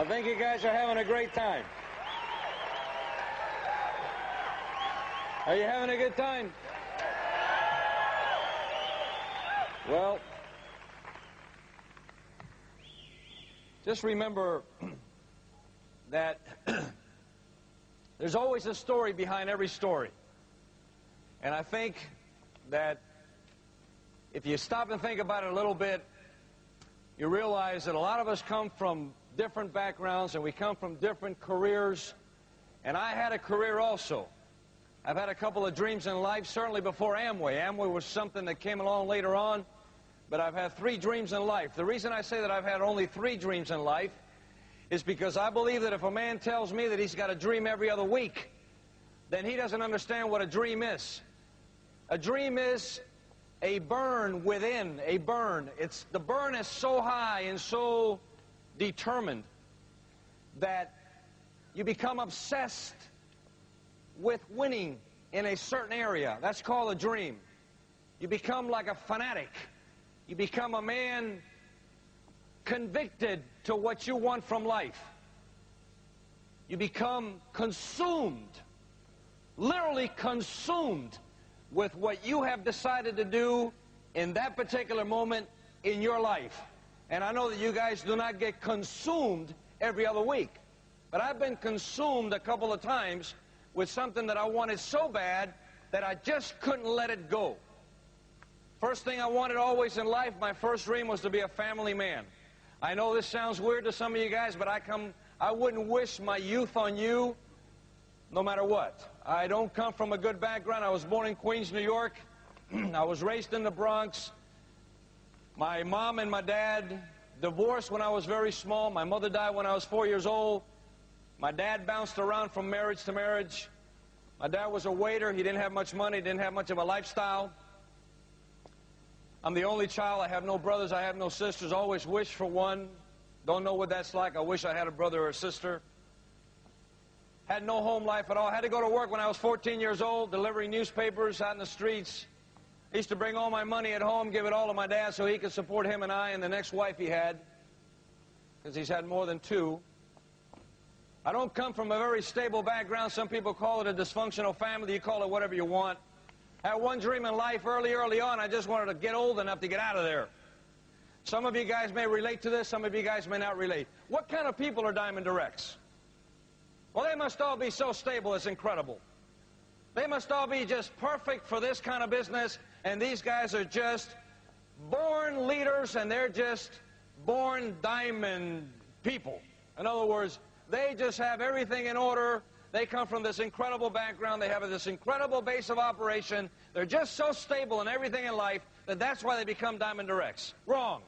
think you guys are having a great time. Are you having a good time? Well, just remember that there's always a story behind every story. And I think that if you stop and think about it a little bit, you realize that a lot of us come from different backgrounds and we come from different careers. And I had a career also. I've had a couple of dreams in life, certainly before Amway. Amway was something that came along later on, but I've had 3 dreams in life. The reason I say that I've had only 3 dreams in life is because I believe that if a man tells me that he's got a dream every other week, then he doesn't understand what a dream is. A dream is a burn within, a burn. The burn is so high and so determined that you become obsessed with winning in a certain area. That's called a dream. You become like a fanatic. You become a man convicted to what you want from life. You become consumed, literally consumed with what you have decided to do in that particular moment in your life. And I know that you guys do not get consumed every other week, but I've been consumed a couple of times with something that I wanted so bad that I just couldn't let it go. First thing I wanted always in life, my first dream was to be a family man. I know this sounds weird to some of you guys, but I wouldn't wish my youth on you no matter what. I don't come from a good background. I was born in Queens, New York. I was raised in the Bronx. My mom and my dad divorced when I was very small. My mother died when I was 4 years old. My dad bounced around from marriage to marriage. My dad was a waiter. He didn't have much money, didn't have much of a lifestyle. I'm the only child. I have no brothers. I have no sisters. Always wished for one. Don't know what that's like. I wish I had a brother or a sister. Had no home life at all. Had to go to work when I was 14 years old, delivering newspapers out in the streets. I used to bring all my money at home, give it all to my dad so he could support him and I and the next wife he had, because he's had more than 2. I don't come from a very stable background. Some people call it a dysfunctional family. You call it whatever you want. I had one dream in life early on. I just wanted to get old enough to get out of there. Some of you guys may relate to this. Some of you guys may not relate. What kind of people are Diamond Directs? Well, they must all be so stable, it's incredible. They must all be just perfect for this kind of business, and these guys are just born leaders, and they're just born diamond people. In other words, they just have everything in order. They come from this incredible background. They have this incredible base of operation. They're just so stable in everything in life that that's why they become Diamond Directs. Wrong.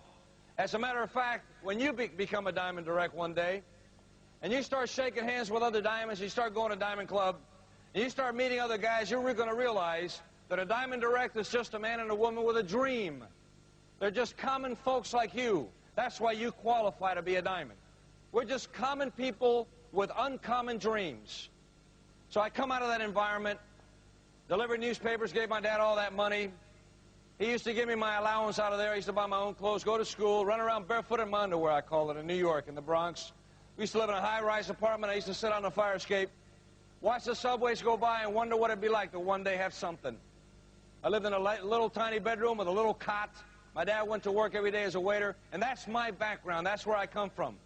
As a matter of fact, when you become a Diamond Direct one day, and you start shaking hands with other diamonds, you start going to Diamond Club, and you start meeting other guys, you're going to realize that a Diamond Direct is just a man and a woman with a dream. They're just common folks like you. That's why you qualify to be a diamond. We're just common people with uncommon dreams. So I come out of that environment, delivered newspapers, gave my dad all that money. He used to give me my allowance out of there. I used to buy my own clothes, go to school, run around barefoot in my underwear, I call it, in New York, in the Bronx. We used to live in a high-rise apartment. I used to sit on the fire escape, watch the subways go by, and wonder what it'd be like to one day have something. I lived in a little tiny bedroom with a little cot. My dad went to work every day as a waiter, and that's my background. That's where I come from.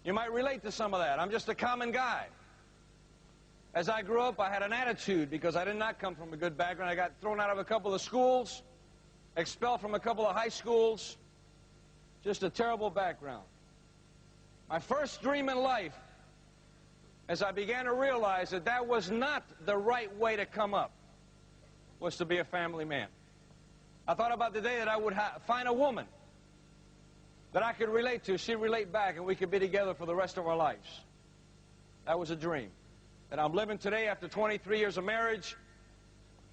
You might relate to some of that. I'm just a common guy. As I grew up, I had an attitude because I did not come from a good background. I got thrown out of a couple of schools, expelled from a couple of high schools. Just a terrible background. My first dream in life, as I began to realize that that was not the right way to come up, was to be a family man. I thought about the day that I would find a woman that I could relate to. She'd relate back, and we could be together for the rest of our lives. That was a dream. And I'm living today after 23 years of marriage.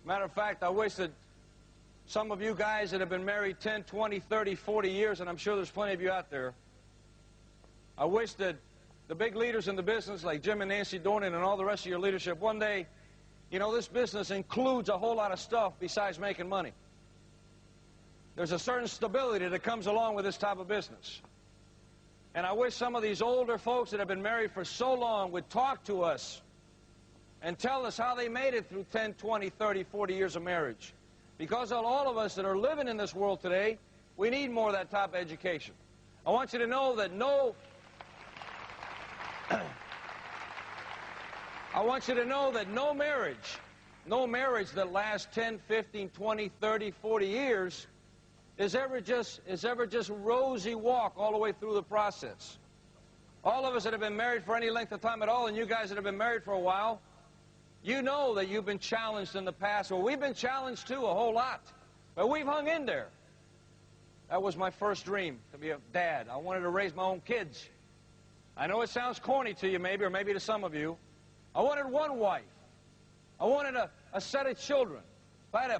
Matter of fact, I wish that some of you guys that have been married 10, 20, 30, 40 years, and I'm sure there's plenty of you out there, I wish that the big leaders in the business, like Jim and Nancy Dornan and all the rest of your leadership, one day, you know, this business includes a whole lot of stuff besides making money. There's a certain stability that comes along with this type of business. And I wish some of these older folks that have been married for so long would talk to us and tell us how they made it through 10, 20, 30, 40 years of marriage. Because of all of us that are living in this world today, we need more of that type of education. I want you to know that no marriage that lasts 10, 15, 20, 30, 40 years is ever just rosy walk all the way through the process. All of us that have been married for any length of time at all, and you guys that have been married for a while, you know that you've been challenged in the past. Well, we've been challenged too, a whole lot. But we've hung in there. That was my first dream, to be a dad. I wanted to raise my own kids. I know it sounds corny to you maybe, or maybe to some of you. I wanted one wife. I wanted a set of children.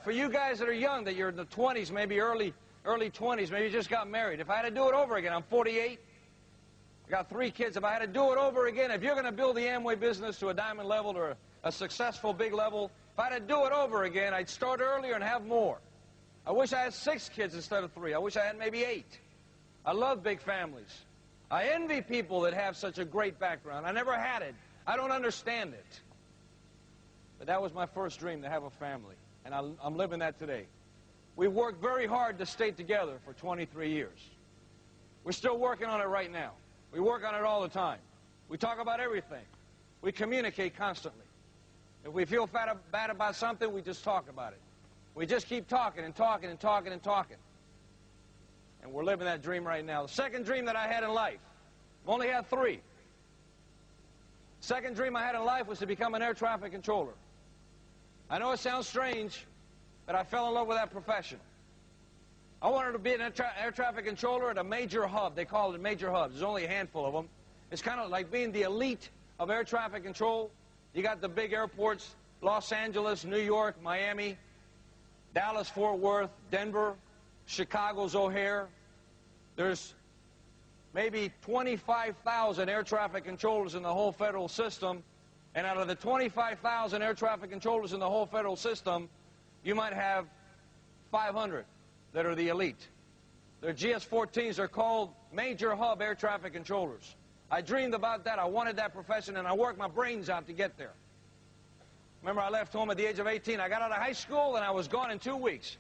For you guys that are young, that you're in the 20s, maybe early 20s, maybe you just got married. If I had to do it over again, I'm 48. I got 3 kids. If I had to do it over again, if you're going to build the Amway business to a diamond level or a successful big level, if I had to do it over again, I'd start earlier and have more. I wish I had 6 kids instead of 3. I wish I had maybe 8. I love big families. I envy people that have such a great background. I never had it. I don't understand it. But that was my first dream, to have a family. And I'm living that today. We've worked very hard to stay together for 23 years. We're still working on it right now. We work on it all the time. We talk about everything. We communicate constantly. If we feel bad about something, we just talk about it. We just keep talking and talking and talking and talking. And we're living that dream right now. The second dream that I had in life, I've only had 3. Second dream I had in life was to become an air traffic controller. I know it sounds strange, but I fell in love with that profession. I wanted to be an air traffic controller at a major hub. They call it major hubs. There's only a handful of them. It's kind of like being the elite of air traffic control. You got the big airports, Los Angeles, New York, Miami, Dallas, Fort Worth, Denver, Chicago's O'Hare. There's maybe 25,000 air traffic controllers in the whole federal system. And out of the 25,000 air traffic controllers in the whole federal system, you might have 500 that are the elite. Their GS-14s are called major hub air traffic controllers. I dreamed about that. I wanted that profession, and I worked my brains out to get there. Remember, I left home at the age of 18. I got out of high school, and I was gone in 2 weeks.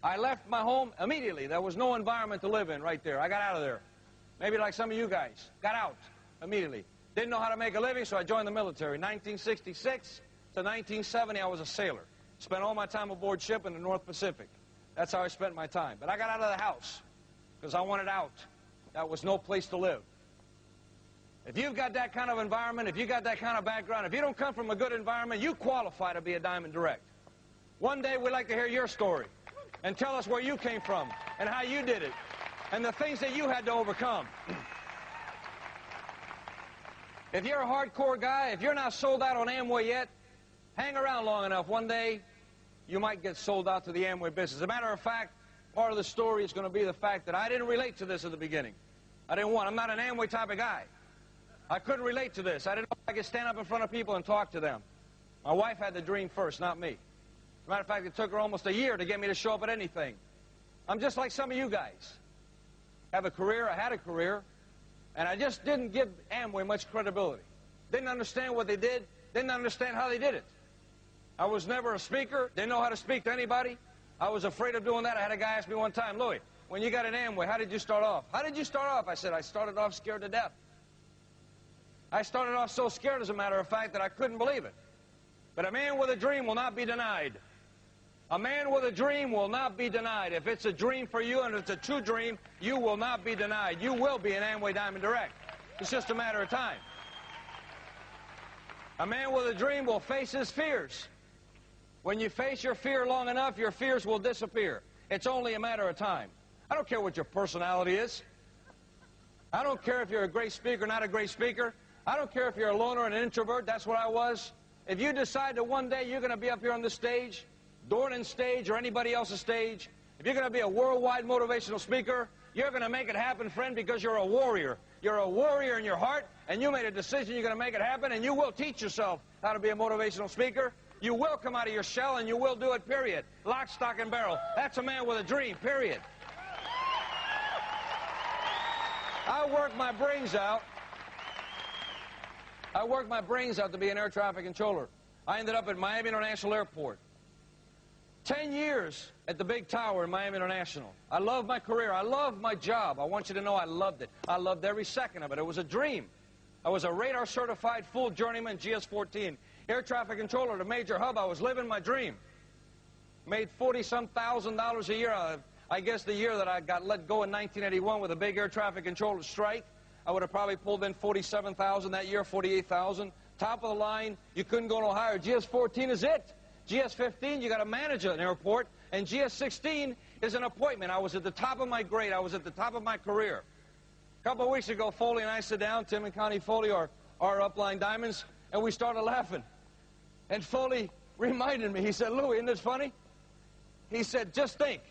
I left my home immediately. There was no environment to live in right there. I got out of there. Maybe like some of you guys. Got out immediately. Didn't know how to make a living, so I joined the military. 1966 to 1970, I was a sailor. Spent all my time aboard ship in the North Pacific. That's how I spent my time. But I got out of the house because I wanted out. That was no place to live. If you've got that kind of environment, if you've got that kind of background, if you don't come from a good environment, you qualify to be a Diamond Direct. One day we'd like to hear your story and tell us where you came from and how you did it and the things that you had to overcome. If you're a hardcore guy, if you're not sold out on Amway yet, hang around long enough. One day, you might get sold out to the Amway business. As a matter of fact, part of the story is going to be the fact that I didn't relate to this at the beginning. I'm not an Amway type of guy. I couldn't relate to this. I didn't know if I could stand up in front of people and talk to them. My wife had the dream first, not me. As a matter of fact, it took her almost a year to get me to show up at anything. I'm just like some of you guys. Have a career, I had a career, and I just didn't give Amway much credibility. Didn't understand what they did, didn't understand how they did it. I was never a speaker, didn't know how to speak to anybody. I was afraid of doing that. I had a guy ask me one time, Louis, when you got an Amway, how did you start off? How did you start off? I said, I started off scared to death. I started off so scared, as a matter of fact, that I couldn't believe it. But a man with a dream will not be denied. A man with a dream will not be denied. If it's a dream for you and it's a true dream, you will not be denied. You will be an Amway Diamond Direct. It's just a matter of time. A man with a dream will face his fears. When you face your fear long enough, your fears will disappear. It's only a matter of time. I don't care what your personality is. I don't care if you're a great speaker or not a great speaker. I don't care if you're a loner and an introvert. That's what I was. If you decide that one day you're going to be up here on this stage, Dornan stage or anybody else's stage, if you're going to be a worldwide motivational speaker, you're going to make it happen, friend, because you're a warrior. You're a warrior in your heart, and you made a decision you're going to make it happen, and you will teach yourself how to be a motivational speaker. You will come out of your shell, and you will do it, period. Lock, stock, and barrel. That's a man with a dream, period. I worked my brains out. I worked my brains out to be an air traffic controller. I ended up at Miami International Airport. 10 years at the big tower in Miami International. I loved my career. I loved my job. I want you to know I loved it. I loved every second of it. It was a dream. I was a radar-certified full journeyman GS-14 air traffic controller at a major hub. I was living my dream. Made $40-some thousand a year. I guess the year that I got let go in 1981 with a big air traffic controller strike, I would have probably pulled in $47,000 that year, $48,000. Top of the line, you couldn't go no higher. GS-14 is it. GS-15, you got to manage an airport, and GS-16 is an appointment. I was at the top of my grade. I was at the top of my career. A couple of weeks ago, Foley and I sit down, Tim and Connie Foley are upline diamonds, and we started laughing. And Foley reminded me, he said, Louie, isn't this funny? He said, just think,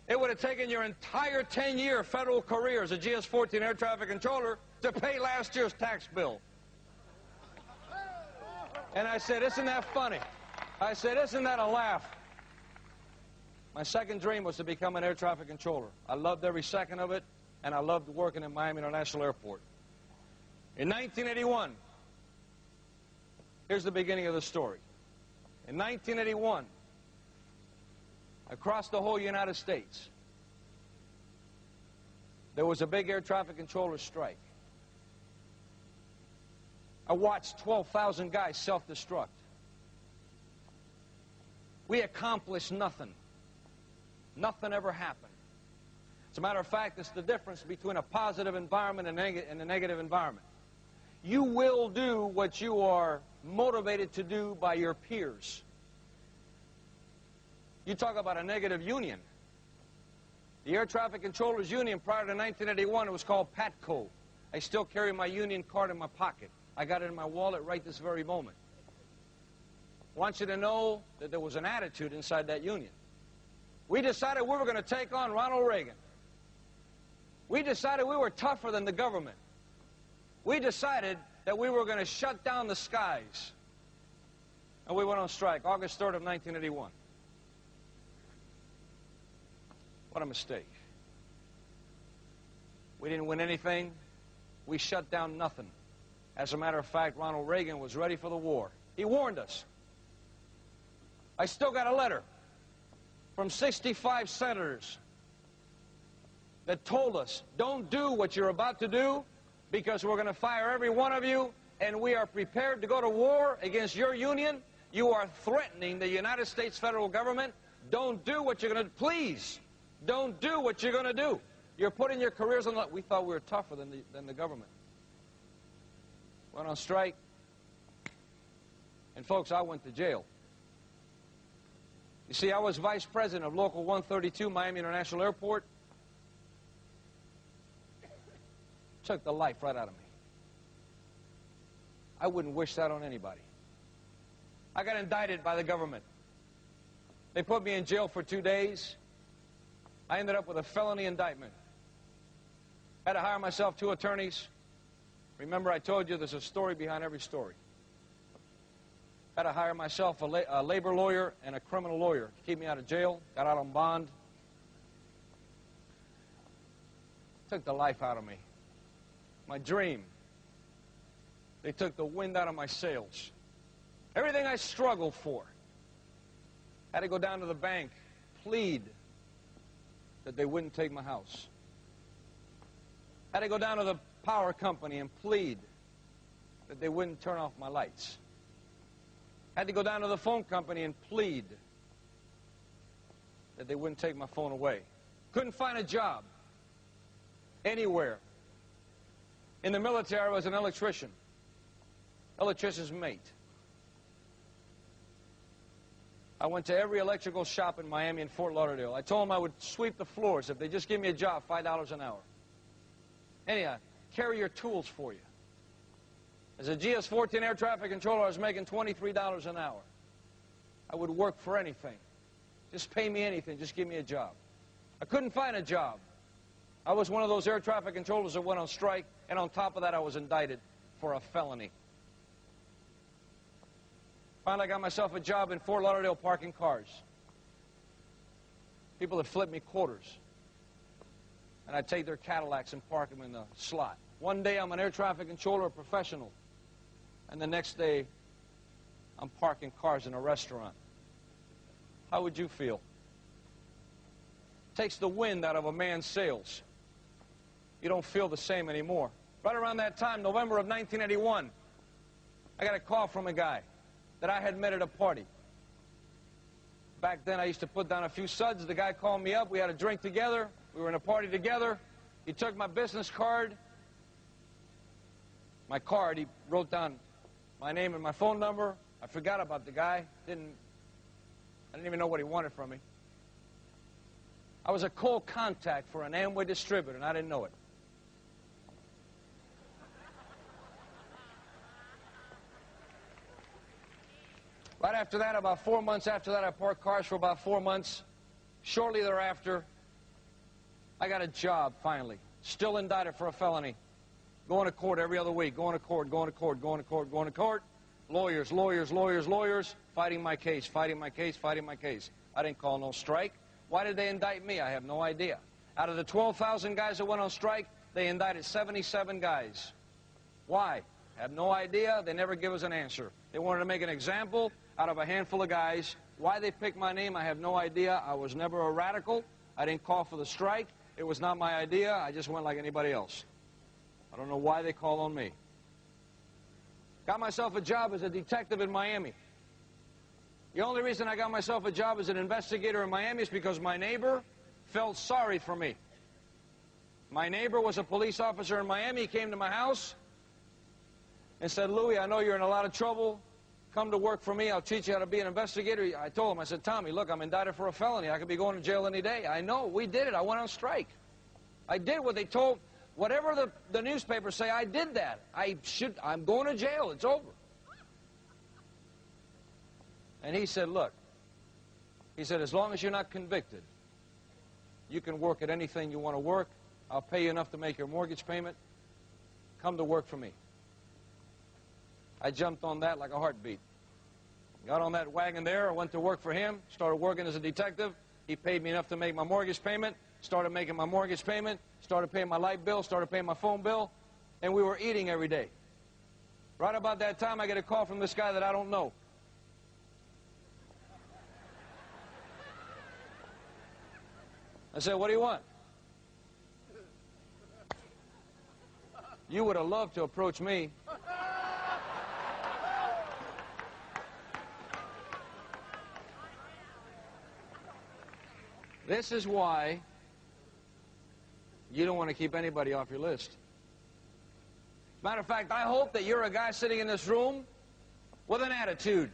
it would have taken your entire 10-year federal career as a GS-14 air traffic controller to pay last year's tax bill. And I said, isn't that funny? I said, isn't that a laugh? My second dream was to become an air traffic controller. I loved every second of it, and I loved working at Miami International Airport. In 1981, here's the beginning of the story. In 1981, across the whole United States, there was a big air traffic controller strike. I watched 12,000 guys self-destruct. We accomplished nothing. Nothing ever happened. As a matter of fact, it's the difference between a positive environment and a negative environment. You will do what you are motivated to do by your peers. You talk about a negative union. The Air Traffic Controllers Union prior to 1981, it was called PATCO. I still carry my union card in my pocket. I got it in my wallet right this very moment. I want you to know that there was an attitude inside that union. We decided we were going to take on Ronald Reagan. We decided we were tougher than the government. We decided that we were going to shut down the skies. And we went on strike, August 3rd of 1981. What a mistake. We didn't win anything. We shut down nothing. As a matter of fact, Ronald Reagan was ready for the war. He warned us. I still got a letter from 65 senators that told us, don't do what you're about to do because we're going to fire every one of you, and we are prepared to go to war against your union. You are threatening the United States federal government. Don't do what you're going to do. Please, don't do what you're going to do. You're putting your careers on the... We thought we were tougher than the government. Went on strike. And folks, I went to jail. You see, I was vice president of Local 132, Miami International Airport. Took the life right out of me. I wouldn't wish that on anybody. I got indicted by the government. They put me in jail for 2 days. I ended up with a felony indictment. Had to hire myself 2 attorneys. Remember, I told you there's a story behind every story. Had to hire myself a labor lawyer and a criminal lawyer to keep me out of jail. Got out on bond. Took the life out of me. My dream. They took the wind out of my sails. Everything I struggled for. Had to go down to the bank, plead that they wouldn't take my house. Had to go down to the power company and plead that they wouldn't turn off my lights. Had to go down to the phone company and plead that they wouldn't take my phone away. Couldn't find a job anywhere. In the military, I was an electrician. Electrician's mate. I went to every electrical shop in Miami and Fort Lauderdale. I told them I would sweep the floors if they just give me a job, $5 an hour. Anyhow, carry your tools for you. As a GS-14 air traffic controller, I was making $23 an hour. I would work for anything. Just pay me anything. Just give me a job. I couldn't find a job. I was one of those air traffic controllers that went on strike, and on top of that, I was indicted for a felony. Finally, I got myself a job in Fort Lauderdale parking cars. People that flipped me quarters. and I take their Cadillacs and park them in the slot. One day I'm an air traffic controller, a professional, and the next day I'm parking cars in a restaurant. How would you feel? Takes the wind out of a man's sails. You don't feel the same anymore. Right around that time, November of 1981, I got a call from a guy that I had met at a party. Back then, I used to put down a few suds. The guy called me up. We had a drink together. We were in a party together. He took my business card. My card, he wrote down my name and my phone number. I forgot about the guy. I didn't even know what he wanted from me. I was a cold contact for an Amway distributor, and I didn't know it. Right after that, about 4 months after that, I parked cars for about 4 months. Shortly thereafter, I got a job, finally. Still indicted for a felony. Going to court every other week. Going to court, going to court, going to court, going to court. Lawyers, lawyers, lawyers, lawyers. Fighting my case, fighting my case, fighting my case. I didn't call no strike. Why did they indict me? I have no idea. Out of the 12,000 guys that went on strike, they indicted 77 guys. Why? I have no idea. They never give us an answer. They wanted to make an example out of a handful of guys. Why they picked my name, I have no idea. I was never a radical. I didn't call for the strike. It was not my idea. I just went like anybody else. I don't know why they called on me. Got myself a job as a detective in Miami. The only reason I got myself a job as an investigator in Miami is because my neighbor felt sorry for me. My neighbor was a police officer in Miami. He came to my house and said, Louis, I know you're in a lot of trouble. Come to work for me. I'll teach you how to be an investigator. I told him, I said, Tommy, look, I'm indicted for a felony. I could be going to jail any day. I know. We did it. I went on strike. I did what they told. Whatever the newspapers say, I did that. I'm going to jail. It's over. And he said, look, he said, as long as you're not convicted, you can work at anything you want to work. I'll pay you enough to make your mortgage payment. Come to work for me. I jumped on that like a heartbeat. Got on that wagon there. I went to work for him. Started working as a detective. He paid me enough to make my mortgage payment. Started making my mortgage payment. Started paying my light bill. Started paying my phone bill. And we were eating every day. Right about that time, I get a call from this guy that I don't know. I said, what do you want? You would have loved to approach me. This is why you don't want to keep anybody off your list. Matter of fact, I hope that you're a guy sitting in this room with an attitude.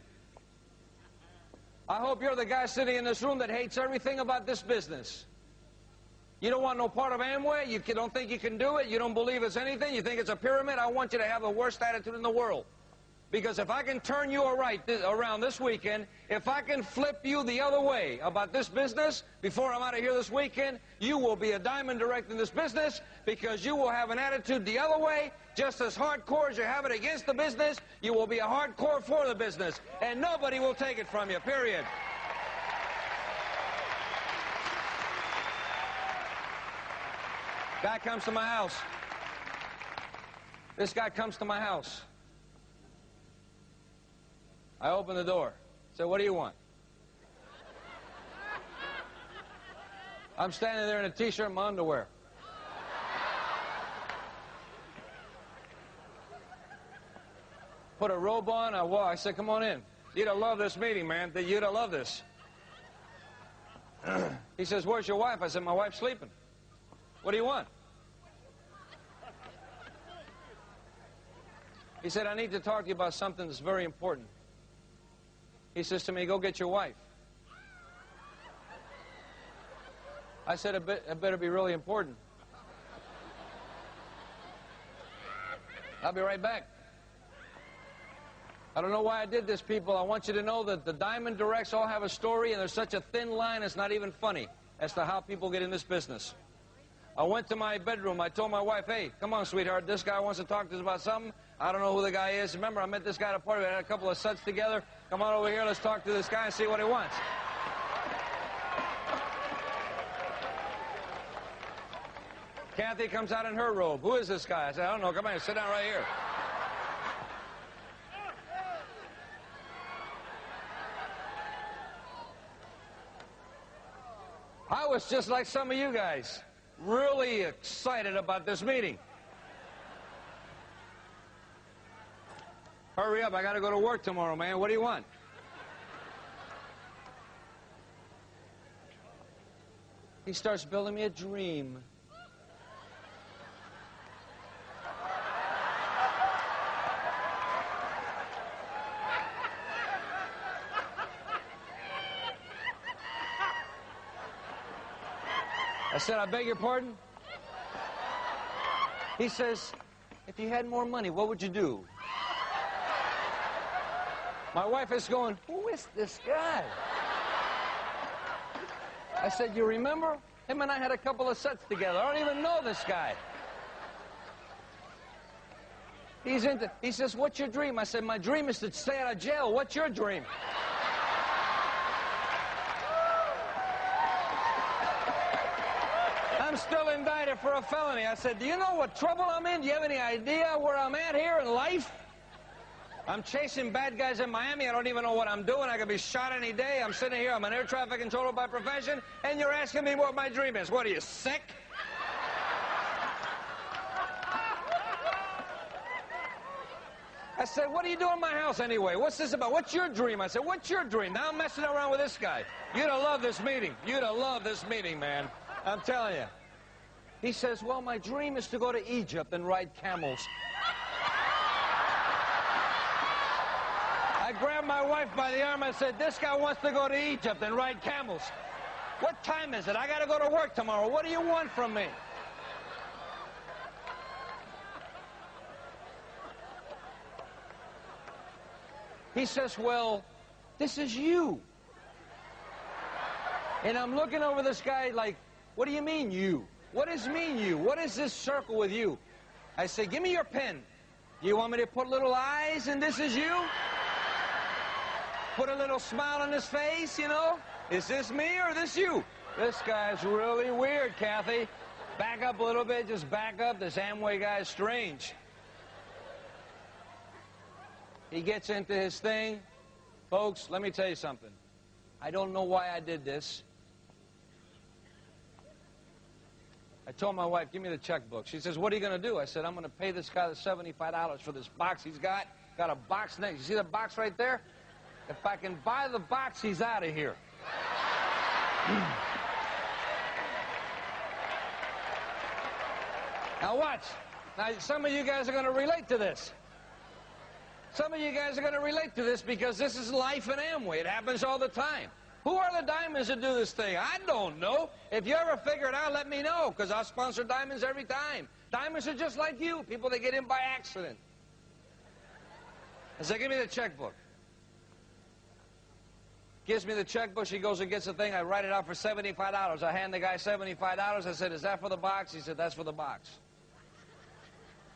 I hope you're the guy sitting in this room that hates everything about this business. You don't want no part of Amway. You don't think you can do it. You don't believe it's anything. You think it's a pyramid. I want you to have the worst attitude in the world. Because if I can turn you around this weekend, if I can flip you the other way about this business before I'm out of here this weekend, you will be a diamond direct in this business because you will have an attitude the other way, just as hardcore as you have it against the business, you will be a hardcore for the business, and nobody will take it from you, period. Guy comes to my house. This guy comes to my house. I open the door. Say, what do you want? I'm standing there in a T-shirt and my underwear. Put a robe on. I said, come on in. You'd have loved this meeting, man. You'd have loved this. He says, where's your wife? I said, my wife's sleeping. What do you want? He said, I need to talk to you about something that's very important. He says to me, go get your wife. I said, it better be really important. I'll be right back. I don't know why I did this, people. I want you to know that the Diamond Directs all have a story, and there's such a thin line, it's not even funny as to how people get in this business. I went to my bedroom. I told my wife, hey, come on, sweetheart, this guy wants to talk to us about something. I don't know who the guy is. Remember, I met this guy at a party. We had a couple of sets together. Come on over here. Let's talk to this guy and see what he wants. Kathy comes out in her robe. Who is this guy? I said, I don't know. Come on, sit down right here. I was just like some of you guys, really excited about this meeting. Hurry up, I got to go to work tomorrow, man. What do you want? He starts building me a dream. I said, I beg your pardon? He says, if you had more money, what would you do? My wife is going, who is this guy? I said, you remember? Him and I had a couple of sets together. I don't even know this guy. He says, what's your dream? I said, my dream is to stay out of jail. What's your dream? I'm still indicted for a felony. I said, do you know what trouble I'm in? Do you have any idea where I'm at here in life? I'm chasing bad guys in Miami. I don't even know what I'm doing. I could be shot any day. I'm sitting here. I'm an air traffic controller by profession, and you're asking me what my dream is. What, are you sick? I said, what are you doing in my house anyway? What's this about? What's your dream? I said, what's your dream? Now I'm messing around with this guy. You'd have loved this meeting. You'd have loved this meeting, man. I'm telling you. He says, well, my dream is to go to Egypt and ride camels. I grabbed my wife by the arm and said, this guy wants to go to Egypt and ride camels. What time is it? I got to go to work tomorrow. What do you want from me? He says, well, this is you. And I'm looking over this guy like, what do you mean you? What does mean you? What is this circle with you? I say, give me your pen. You want me to put little eyes and this is you? Put a little smile on his face, you know? Is this me or this you? This guy's really weird, Kathy. Back up a little bit, just back up. This Amway guy's strange. He gets into his thing. Folks, let me tell you something. I don't know why I did this. I told my wife, give me the checkbook. She says, what are you going to do? I said, I'm going to pay this guy the $75 for this box he's got. Got a box next. You see the box right there? If I can buy the box, he's out of here. Now watch. Now some of you guys are going to relate to this. Some of you guys are going to relate to this because this is life in Amway. It happens all the time. Who are the diamonds that do this thing? I don't know. If you ever figure it out, let me know, because I'll sponsor diamonds every time. Diamonds are just like you, people that get in by accident. I said, give me the checkbook. Gives me the checkbook. She goes and gets the thing. I write it out for $75. I hand the guy $75. I said, is that for the box? He said, that's for the box.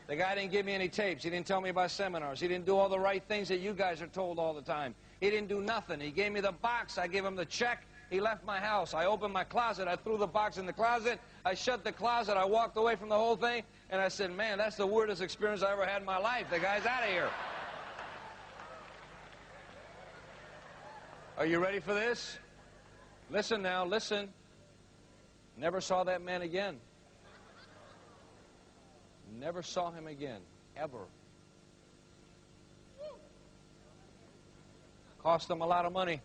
The guy didn't give me any tapes. He didn't tell me about seminars. He didn't do all the right things that you guys are told all the time. He didn't do nothing. He gave me the box. I gave him the check. He left my house. I opened my closet. I threw the box in the closet. I shut the closet. I walked away from the whole thing. And I said, man, that's the weirdest experience I ever had in my life. The guy's out of here. Are you ready for this? Listen now, listen. Never saw that man again. Never saw him again, ever. Cost him a lot of money.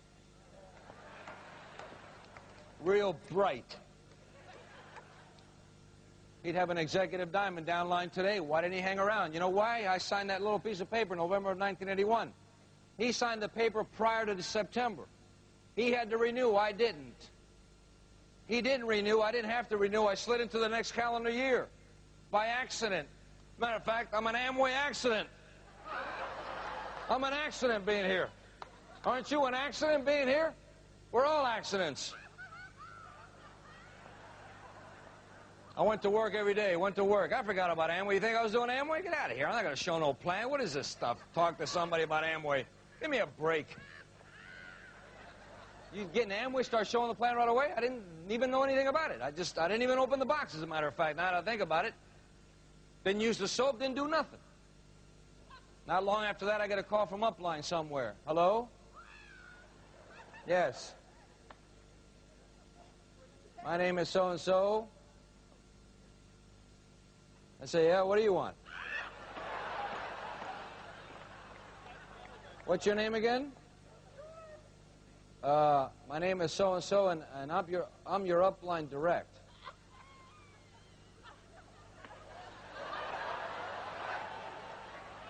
Real bright. He'd have an executive diamond downline today. Why didn't he hang around? You know why? I signed that little piece of paper in November of 1981. He signed the paper prior to September. He had to renew. I didn't. He didn't renew. I didn't have to renew. I slid into the next calendar year by accident. Matter of fact, I'm an Amway accident. I'm an accident being here. Aren't you an accident being here? We're all accidents. I went to work every day. Went to work. I forgot about Amway. You think I was doing Amway? Get out of here. I'm not going to show no plan. What is this stuff? Talk to somebody about Amway. Give me a break. You get in Amway, start showing the plan right away? I didn't even know anything about it. I didn't even open the box, as a matter of fact, now that I think about it. Didn't use the soap, didn't do nothing. Not long after that, I get a call from Upline somewhere. Hello? Yes. My name is so-and-so. I say, yeah, what do you want? What's your name again? My name is so-and-so, and I'm your Upline direct.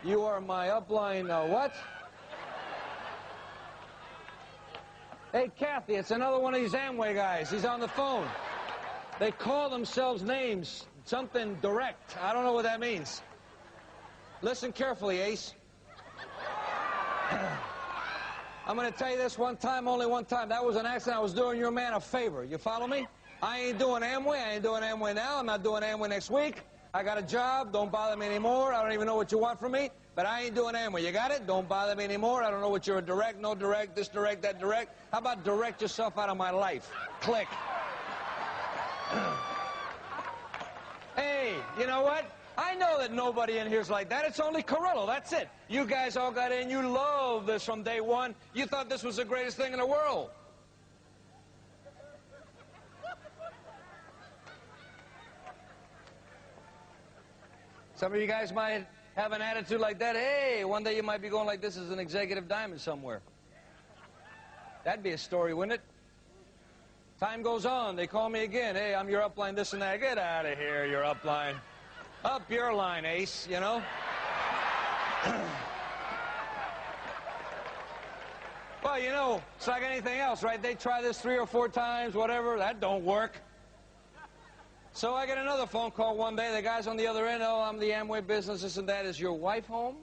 You are my Upline, what? Hey, Kathy, it's another one of these Amway guys. He's on the phone. They call themselves names, something direct. I don't know what that means. Listen carefully, Ace. I'm going to tell you this one time, only one time. That was an accident. I was doing your man a favor. You follow me? I ain't doing Amway. I ain't doing Amway now. I'm not doing Amway next week. I got a job. Don't bother me anymore. I don't even know what you want from me, but I ain't doing Amway. You got it? Don't bother me anymore. I don't know what you're a direct, no direct, this direct, that direct. How about direct yourself out of my life? Click. Hey, you know what? I know that nobody in here's like that. It's only Carrillo. That's it. You guys all got in. You love this from day one. You thought this was the greatest thing in the world. Some of you guys might have an attitude like that. Hey, one day you might be going like this as an executive diamond somewhere. That'd be a story, wouldn't it? Time goes on. They call me again. Hey, I'm your Upline, this and that. Get out of here, your Upline. Up your line, Ace, you know? Well, you know, it's like anything else, right? They try this 3 or 4 times, whatever. That don't work. So I get another phone call one day. The guy's on the other end. Oh, I'm the Amway business, this and that. Is your wife home?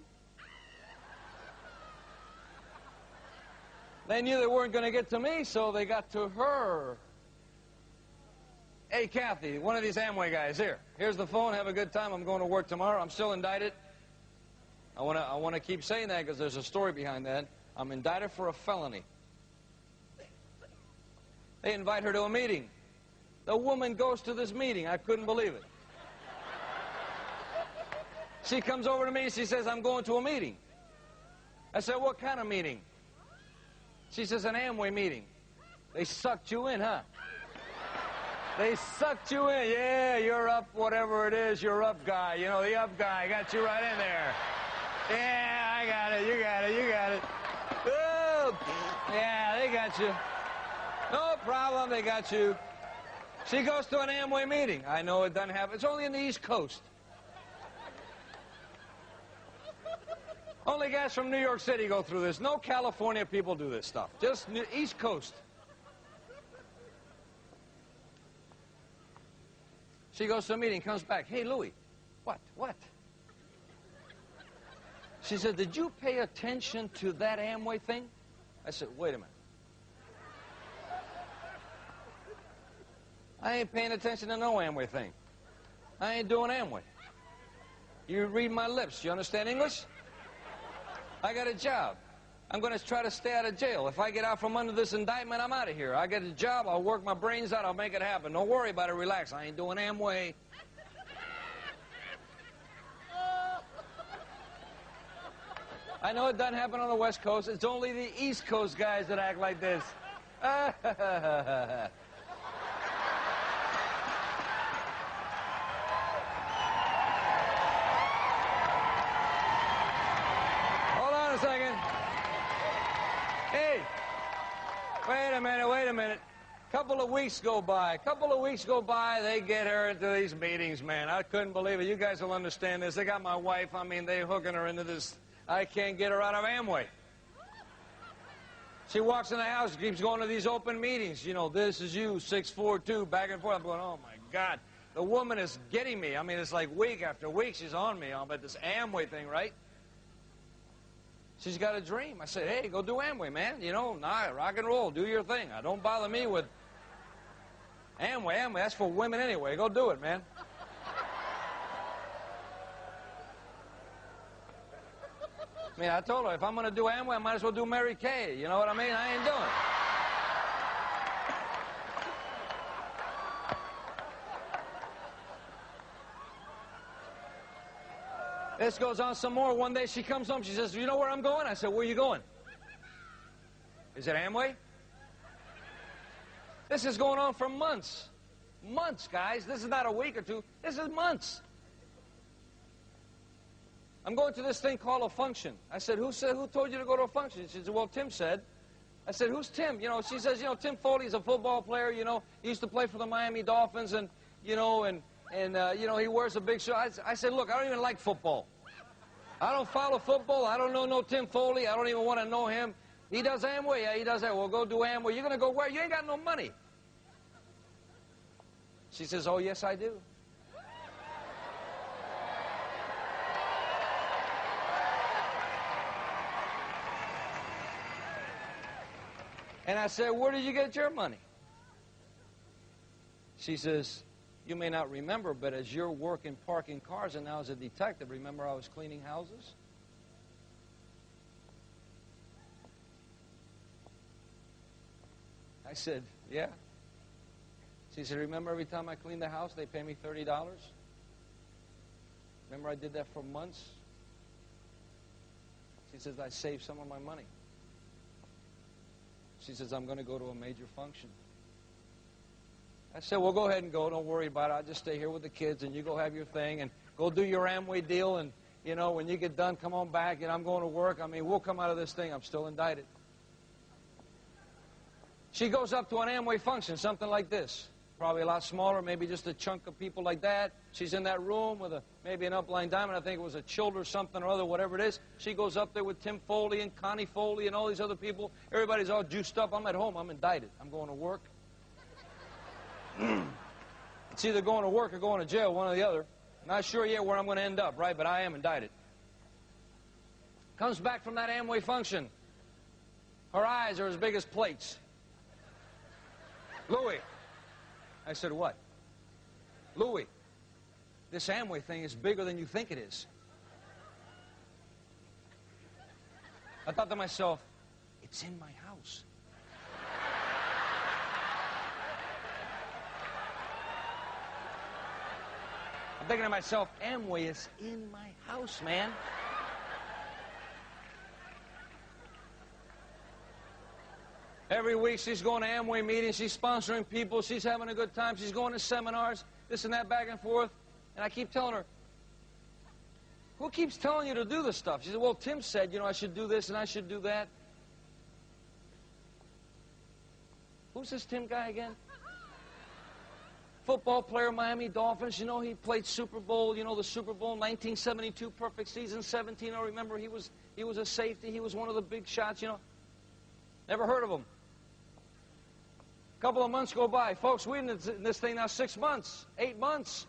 They knew they weren't going to get to me, so they got to her. Hey, Kathy, one of these Amway guys, here. Here's the phone. Have a good time. I'm going to work tomorrow. I'm still indicted. I want to keep saying that because there's a story behind that. I'm indicted for a felony. They invite her to a meeting. The woman goes to this meeting. I couldn't believe it. She comes over to me and she says, I'm going to a meeting. I said, what kind of meeting? She says, an Amway meeting. They sucked you in, huh? They sucked you in. Yeah, you're up, whatever it is, you're up guy. You know, the up guy got you right in there. Yeah, I got it, you got it, you got it. Oh, yeah, they got you. No problem, they got you. She goes to an Amway meeting. I know it doesn't happen. It's only in the East Coast. Only guys from New York City go through this. No California people do this stuff. Just East Coast. She goes to a meeting, comes back. Hey, Louie. What? She said, did you pay attention to that Amway thing? I said, wait a minute. I ain't paying attention to no Amway thing. I ain't doing Amway. You read my lips. You understand English? I got a job. I'm going to try to stay out of jail. If I get out from under this indictment, I'm out of here. I get a job. I'll work my brains out. I'll make it happen. Don't worry about it. Relax. I ain't doing Amway. I know it doesn't happen on the West Coast. It's only the East Coast guys that act like this. A second. Hey, wait a minute. Couple of weeks go by, they get her into these meetings, man. I couldn't believe it. You guys will understand this. They got my wife, I mean, they hooking her into this. I can't get her out of Amway. She walks in the house, keeps going to these open meetings. You know, this is you, 642, back and forth. I'm going, oh, my God. The woman is getting me. I mean, it's like week after week she's on me about this Amway thing, right? She's got a dream. I said, hey, go do Amway, man. You know, nah, rock and roll. Do your thing. Don't bother me with Amway. That's for women anyway. Go do it, man. I mean, I told her, if I'm going to do Amway, I might as well do Mary Kay. You know what I mean? I ain't doing it. This goes on some more. One day she comes home. She says, "You know where I'm going?" I said, "Where are you going?" "Is it Amway?" This is going on for months. Months, guys. This is not a week or two. This is months. "I'm going to this thing called a function." I said, "Who told you to go to a function?" She said, "Well, Tim said." I said, "Who's Tim?" She says, "Tim Foley's a football player, He used to play for the Miami Dolphins, and he wears a big shirt." I said, "Look, I don't even like football. I don't follow football. I don't know no Tim Foley. I don't even want to know him. He does Amway." "Yeah, he does that." "Well, go do Amway." "You're going to go where? You ain't got no money." She says, "Oh, yes, I do." And I said, "Where did you get your money?" She says, "You may not remember, but as you're working parking cars and now as a detective, remember I was cleaning houses?" I said, "Yeah." She said, "Remember every time I cleaned the house, they pay me $30? Remember I did that for months?" She says, "I saved some of my money." She says, "I'm going to go to a major function." I said, "Well, go ahead and go. Don't worry about it. I'll just stay here with the kids, and you go have your thing, and go do your Amway deal, and, when you get done, come on back, and I'm going to work. We'll come out of this thing. I'm still indicted." She goes up to an Amway function, something like this. Probably a lot smaller, maybe just a chunk of people like that. She's in that room with maybe an upline diamond. I think it was a Child or something or other, whatever it is. She goes up there with Tim Foley and Connie Foley and all these other people. Everybody's all juiced up. I'm at home. I'm indicted. I'm going to work. It's either going to work or going to jail, one or the other. Not sure yet where I'm going to end up, right? But I am indicted. Comes back from that Amway function. Her eyes are as big as plates. "Louie." I said, "What?" "Louie, this Amway thing is bigger than you think it is." I thought to myself, it's in my house. I'm thinking to myself, Amway is in my house, man. Every week she's going to Amway meetings, she's sponsoring people, she's having a good time, she's going to seminars, this and that, back and forth. And I keep telling her, "Who keeps telling you to do this stuff?" She said, "Well, Tim said, I should do this and I should do that." Who's this Tim guy again? Football player, Miami Dolphins. He played Super Bowl, the Super Bowl, 1972, perfect season, 17. I remember he was a safety. He was one of the big shots, Never heard of him. A couple of months go by. Folks, we've been in this thing now 6 months, 8 months.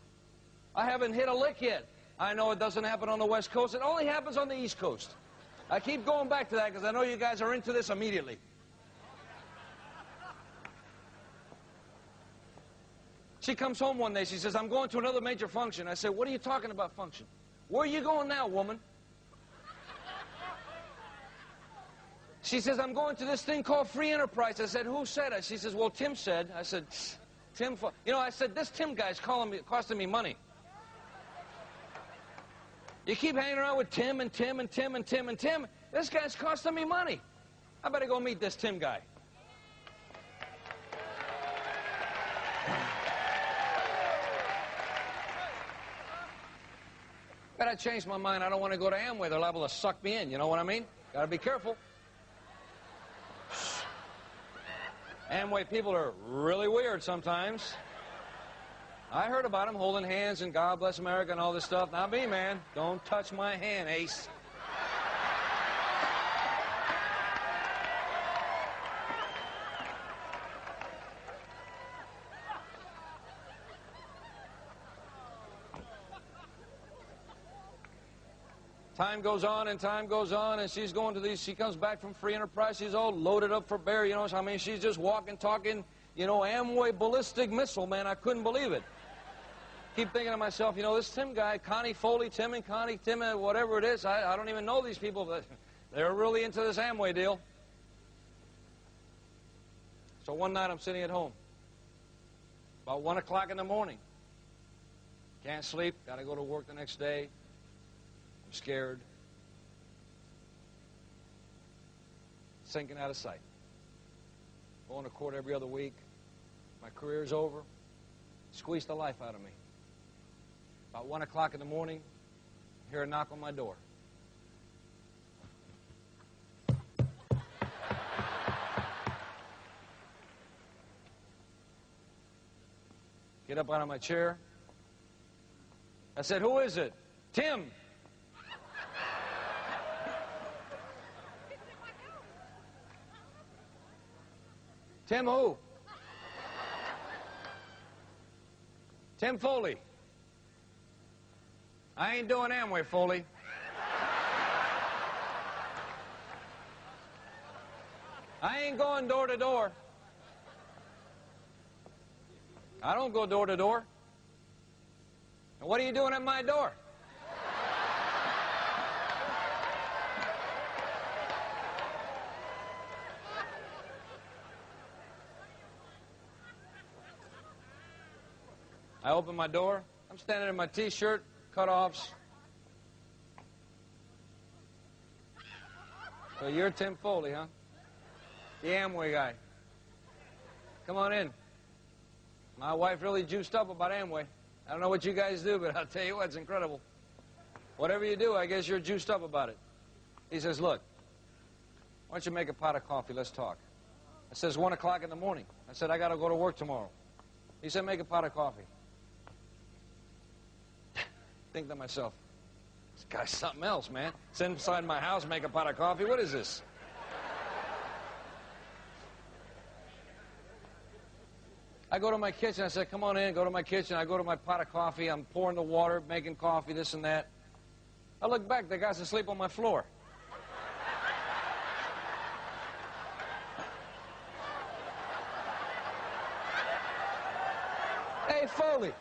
I haven't hit a lick yet. I know it doesn't happen on the West Coast. It only happens on the East Coast. I keep going back to that because I know you guys are into this immediately. She comes home one day. She says, "I'm going to another major function." I said, "What are you talking about function? Where are you going now, woman?" She says, "I'm going to this thing called Free Enterprise." I said, "Who said it?" She says, "Well, Tim said." I said, "Tim, I said, this Tim guy's costing me money. You keep hanging around with Tim and Tim and Tim and Tim and Tim. This guy's costing me money. I better go meet this Tim guy." But I changed my mind. I don't want to go to Amway. They're liable to suck me in. You know what I mean? Got to be careful. Amway people are really weird sometimes. I heard about them holding hands and God bless America and all this stuff. Not me, man. Don't touch my hand, Ace. Time goes on and time goes on, and she's going to these. She comes back from Free Enterprise. She's all loaded up for bear. She's just walking, talking. Amway ballistic missile, man. I couldn't believe it. Keep thinking to myself, this Tim guy, Connie Foley, Tim and Connie, Tim and whatever it is. I don't even know these people, but they're really into this Amway deal. So one night I'm sitting at home, about 1 o'clock in the morning. Can't sleep. Got to go to work the next day. I'm scared. Sinking out of sight. Going to court every other week. My career's over. Squeezed the life out of me. About 1 o'clock in the morning, I hear a knock on my door. Get up out of my chair. I said, "Who is it?" "Tim." "Tim who?" "Tim Foley." "I ain't doing Amway, Foley." "I ain't going door to door." "I don't go door to door." "And what are you doing at my door?" I open my door. I'm standing in my T-shirt, cutoffs. "So you're Tim Foley, huh? The Amway guy. Come on in. My wife really juiced up about Amway. I don't know what you guys do, but I'll tell you what, it's incredible. Whatever you do, I guess you're juiced up about it." He says, "Look, why don't you make a pot of coffee? Let's talk." I says, 1 o'clock in the morning. I said, "I got to go to work tomorrow." He said, "Make a pot of coffee." Think to myself, this guy's something else, man. It's inside my house, make a pot of coffee. What is this? I go to my kitchen. I said, "Come on in." Go to my kitchen. I go to my pot of coffee. I'm pouring the water, making coffee, this and that. I look back. The guy's asleep on my floor. "Hey, Foley,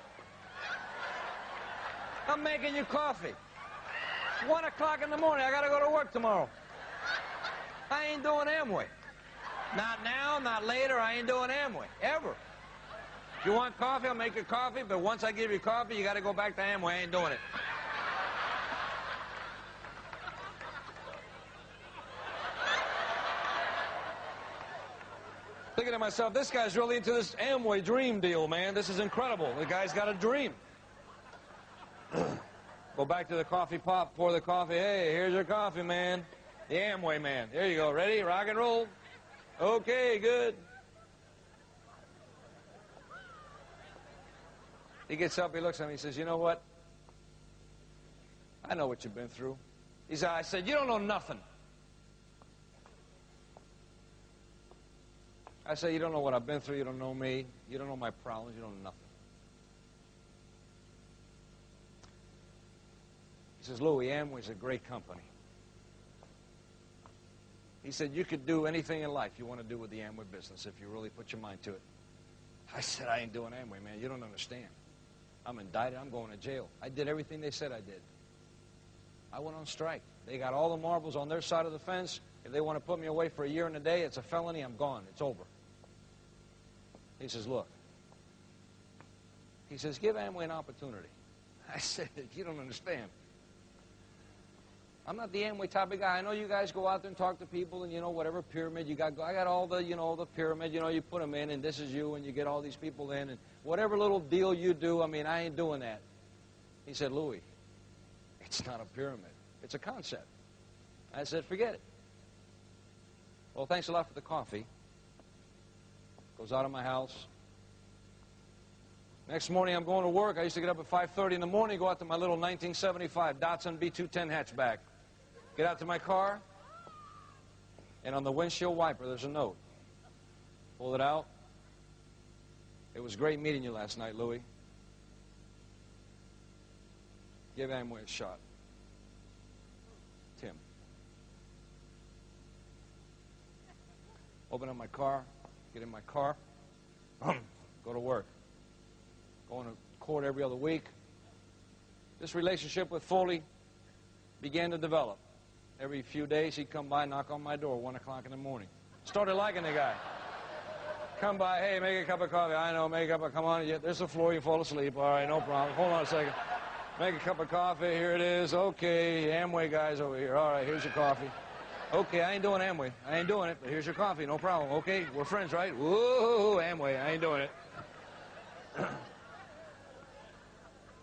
I'm making you coffee. 1 o'clock in the morning. I got to go to work tomorrow. I ain't doing Amway. Not now, not later. I ain't doing Amway, ever. If you want coffee, I'll make you coffee, but once I give you coffee, you got to go back to Amway. I ain't doing it." Thinking to myself, this guy's really into this Amway dream deal, man. This is incredible. The guy's got a dream. Go back to the coffee pot, pour the coffee. "Hey, here's your coffee, man. The Amway man. There you go. Ready? Rock and roll? Okay, good." He gets up, he looks at me, he says, "You know what? I know what you've been through." He said, I said, "You don't know nothing." I said, "You don't know what I've been through. You don't know me. You don't know my problems. You don't know nothing." He says, "Louis, Amway's a great company." He said, "You could do anything in life you want to do with the Amway business if you really put your mind to it." I said, "I ain't doing Amway, man. You don't understand. I'm indicted. I'm going to jail. I did everything they said I did. I went on strike. They got all the marbles on their side of the fence. If they want to put me away for a year and a day, it's a felony. I'm gone. It's over." He says, "Look." He says, "Give Amway an opportunity." I said, "You don't understand. I'm not the Amway type of guy. I know you guys go out there and talk to people and, you know, whatever pyramid you got. I got all the, you know, the pyramid, you know, you put them in and this is you and you get all these people in and whatever little deal you do, I mean, I ain't doing that." He said, "Louis, it's not a pyramid. It's a concept." I said, "Forget it." Well, thanks a lot for the coffee. Goes out of my house. Next morning, I'm going to work. I used to get up at 5:30 in the morning, go out to my little 1975 Datsun B210 hatchback. Get out to my car, and on the windshield wiper, there's a note. Pull it out. "It was great meeting you last night, Louis. Give Amway a shot. Tim." Open up my car, get in my car, go to work. Going to court every other week. This relationship with Foley began to develop. Every few days, he'd come by, knock on my door, 1 o'clock in the morning. Started liking the guy. Come by, "Hey, make a cup of coffee." "I know, make a cup of, come on, there's the floor, you fall asleep." "All right, no problem. Hold on a second." Make a cup of coffee. Here it is. Okay, Amway guys over here. All right, here's your coffee. Okay, I ain't doing Amway. I ain't doing it, but here's your coffee. No problem. Okay, we're friends, right? Whoa, Amway. I ain't doing it.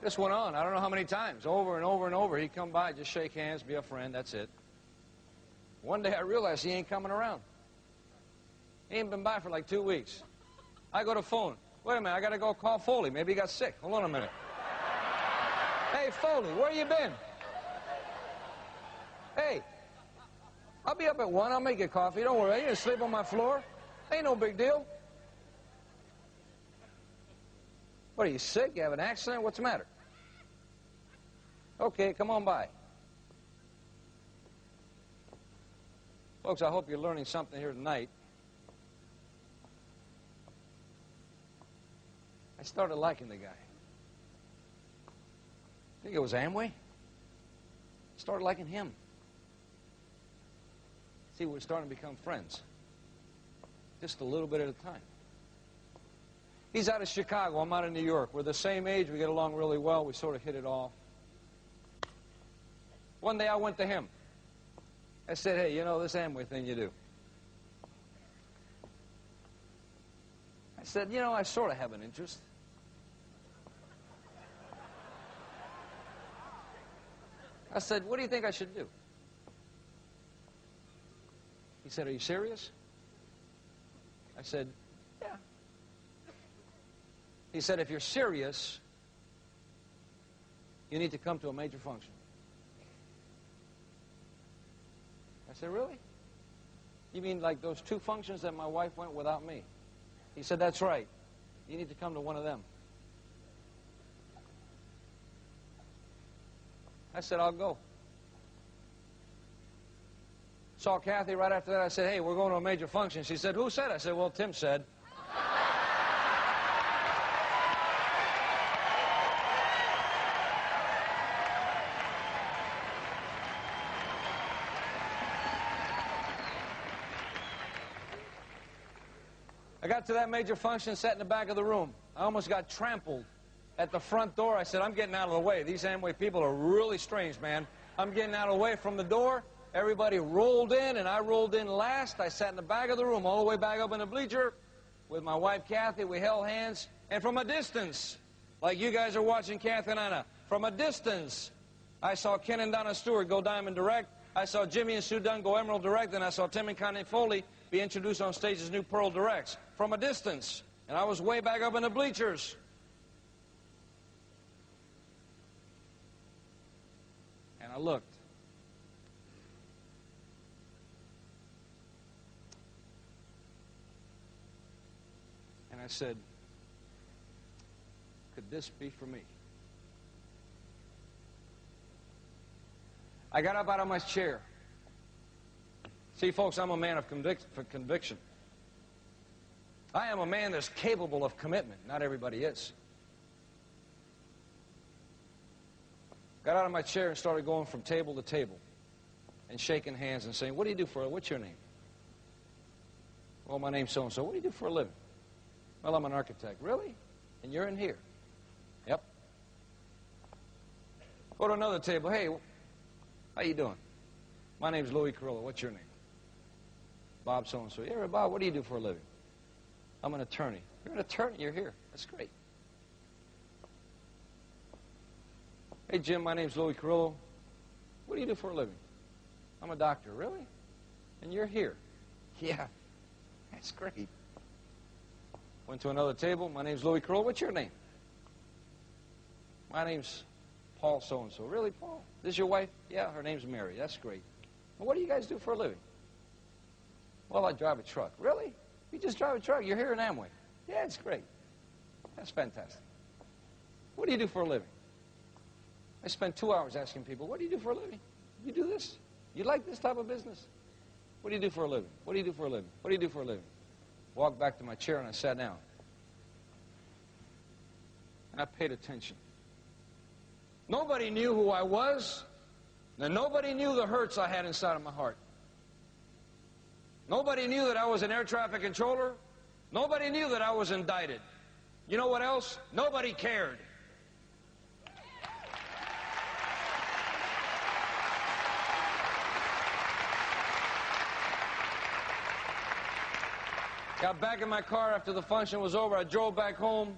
This went on. I don't know how many times. Over and over and over. He'd come by, just shake hands, be a friend. That's it. One day I realized he ain't coming around. He ain't been by for like 2 weeks. I go to phone. Wait a minute, I got to go call Foley. Maybe he got sick. Hold on a minute. Hey, Foley, where you been? Hey, I'll be up at 1. I'll make you coffee. Don't worry. You can sleep on my floor. Ain't no big deal. What, are you sick? You have an accident? What's the matter? Okay, come on by. Folks, I hope you're learning something here tonight. I started liking the guy. I think it was Amway. Started liking him. See, we're starting to become friends. Just a little bit at a time. He's out of Chicago. I'm out of New York. We're the same age. We get along really well. We sort of hit it off. One day I went to him. I said, hey, you know this Amway thing you do? I said, you know, I sort of have an interest. I said, what do you think I should do? He said, are you serious? I said, yeah. He said, if you're serious, you need to come to a major function. I said, really? You mean like those 2 functions that my wife went without me? He said, that's right. You need to come to one of them. I said, I'll go. Saw Kathy right after that. I said, hey, we're going to a major function. She said, who said? I said, well, Tim said. I got to that major function, sat in the back of the room. I almost got trampled at the front door. I said, I'm getting out of the way. These Amway people are really strange, man. I'm getting out of the way from the door. Everybody rolled in, and I rolled in last. I sat in the back of the room, all the way back up in the bleacher with my wife, Kathy. We held hands. And from a distance, like you guys are watching Kathy and Anna, from a distance, I saw Ken and Donna Stewart go Diamond Direct. I saw Jimmy and Sue Dunn go Emerald Direct. And I saw Tim and Connie Foley be introduced on stage as new Pearl Directs. From a distance. And I was way back up in the bleachers. And I looked. And I said, could this be for me? I got up out of my chair. See, folks, I'm a man of conviction. I am a man that's capable of commitment. Not everybody is. Got out of my chair and started going from table to table and shaking hands and saying, what do you do for a, what's your name? Well, my name's so-and-so. What do you do for a living? Well, I'm an architect. Really? And you're in here? Yep. Go to another table. Hey, how you doing? My name's Louis Carrillo. What's your name? Bob so-and-so. Yeah, Bob, what do you do for a living? I'm an attorney. You're an attorney. You're here. That's great. Hey, Jim, my name's Louis Carrillo. What do you do for a living? I'm a doctor. Really? And you're here? Yeah. That's great. Went to another table. My name's Louis Carrillo. What's your name? My name's Paul so-and-so. Really, Paul? This is your wife? Yeah, her name's Mary. That's great. Well, what do you guys do for a living? Well, I drive a truck. Really? You just drive a truck? You're here in Amway? Yeah, it's great. That's fantastic. What do you do for a living? I spend 2 hours asking people, what do you do for a living? You do this? You like this type of business? What do you do for a living? What do you do for a living? What do you do for a living? Walked back to my chair and I sat down. And I paid attention. Nobody knew who I was, and nobody knew the hurts I had inside of my heart. Nobody knew that I was an air traffic controller. Nobody knew that I was indicted. You know what else? Nobody cared. Got back in my car after the function was over. I drove back home.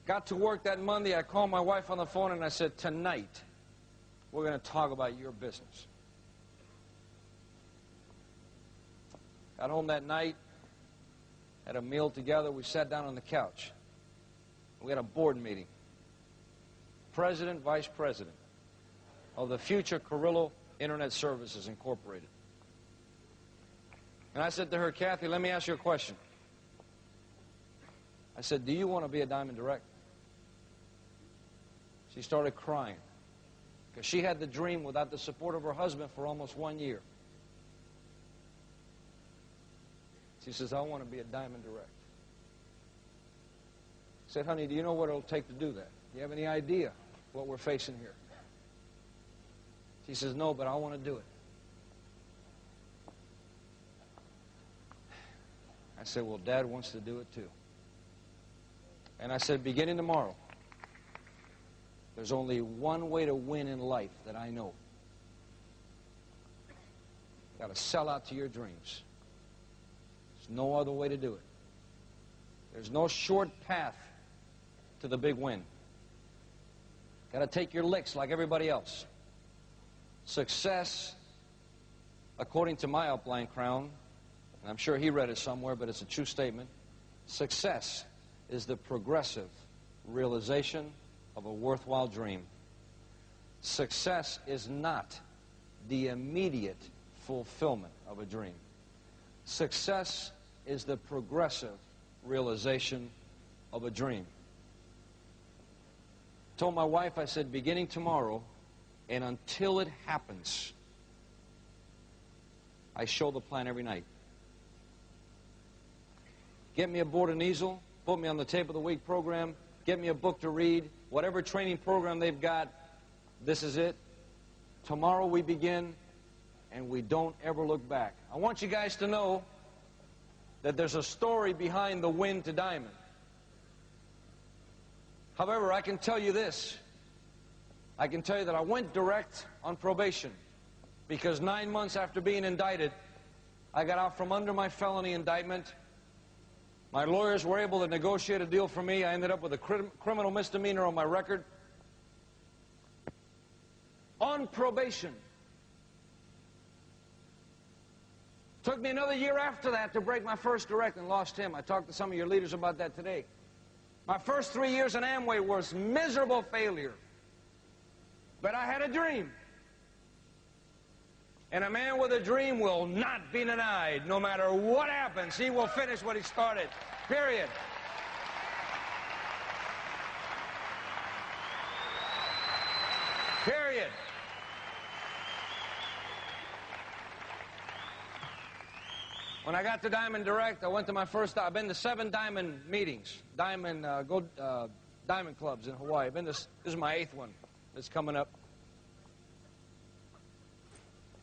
Got to work that Monday. I called my wife on the phone and I said, tonight, we're going to talk about your business. Got home that night, had a meal together. We sat down on the couch. We had a board meeting. President, Vice President of the Future Carrillo Internet Services Incorporated. And I said to her, Kathy, let me ask you a question. I said, do you want to be a Diamond Direct? She started crying because she had the dream without the support of her husband for almost 1 year. She says, I want to be a Diamond Direct. I said, honey, do you know what it'll take to do that? Do you have any idea what we're facing here? She says, no, but I want to do it. I said, well, Dad wants to do it too. And I said, beginning tomorrow, there's only one way to win in life that I know. You've got to sell out to your dreams. There's no other way to do it. There's no short path to the big win. Got to take your licks like everybody else. Success, according to my upline crown, and I'm sure he read it somewhere, but it's a true statement. Success is the progressive realization of a worthwhile dream. Success is not the immediate fulfillment of a dream. Success is the progressive realization of a dream. I told my wife, I said, beginning tomorrow, and until it happens, I show the plan every night. Get me aboard an easel, put me on the Tape of the Week program, get me a book to read, whatever training program they've got, this is it. Tomorrow we begin, and we don't ever look back. I want you guys to know that there's a story behind the win to Diamond. However, I can tell you this. I can tell you that I went direct on probation because 9 months after being indicted, I got out from under my felony indictment. My lawyers were able to negotiate a deal for me. I ended up with a criminal misdemeanor on my record. On probation. Took me another year after that to break my first direct and lost him. I talked to some of your leaders about that today. My first 3 years in Amway was miserable failure. But I had a dream. And a man with a dream will not be denied. No matter what happens, he will finish what he started. Period. Period. When I got to Diamond Direct, I went to my first, I've been to 7 Diamond meetings, Diamond clubs in Hawaii. This is my 8th one that's coming up.